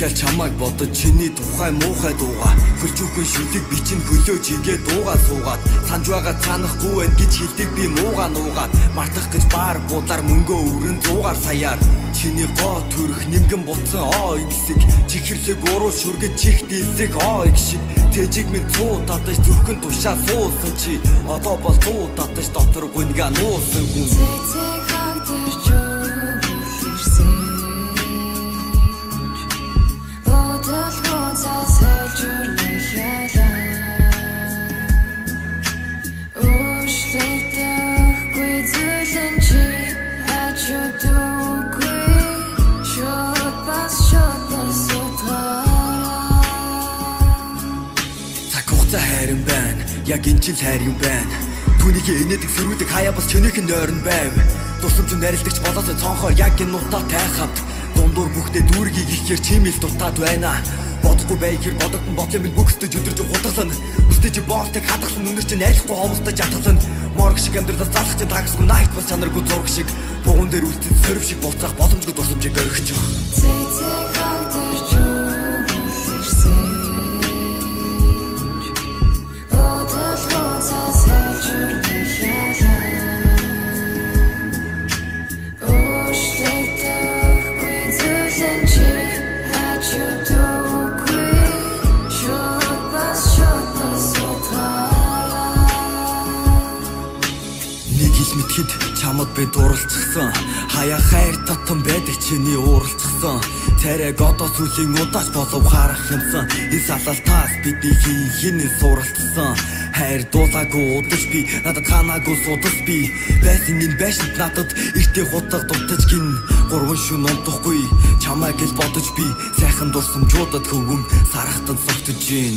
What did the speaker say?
дахиад чамайг бодож чиний тухай муухай дуугаа хөлжүүхэн шүлэг би чинь хөлөөж игээ дуугаа суугаад санаж байгаа цаанахгүй байна гэж хэлдэг би муугаа нуугаад мартах гэж баар буудаар мөнгөө өргөн зуугаар саяар чиний гоо төрөх нингэн буцсан ой гисэг чихэрлэг уруу шүргэж чих дилсэг ой гişиг тэжиг минь цуу татаж зүрхэн тушаа суусан чи одоо бол цуу татаж дотор гүнгээ нуусан хүн хайрын байна яг энэ ч хайр юм байна түүнийг энэдэг сэрүүдэг хаяа бас чинийх нь ойрон байв дурсамж нарилдагч болоосоо цонхоор яг энэ нутаа тайхад дундуур бүхтэй дүүргийг ихээр чимэл дутаад байна бодохгүй байхэр бодогдсон бодлын минь бүгсдэж өдөрж хутгалсан өстэй чи боортыг хадгалсан өнөр чинь айлхгүй хомсдож атгалсан морг шиг амьдралаас залах чинь тагсгүй найт бас чанаргүй зураг шиг бугуун дээр үлдсэн сөрөв шиг буцаах боломжгүй дурсамжийг орхиж мэдхэд чамд би дурлцсан хаяа хайр татан байдаг чиний ууралцсан царайг одоо сүлийн удаач болов харах юмсан энэ салалтаас бидний хинэн суралцсан хайр дуулаагүй удаж би надад ханаагүй судас би байсан энэ байшинт надад эртээ хутаг дутаж гин гурван шүн унтахгүй чамайг л бодож би сайхан дурсамжуудад хөвгөн сарахтан согтож гин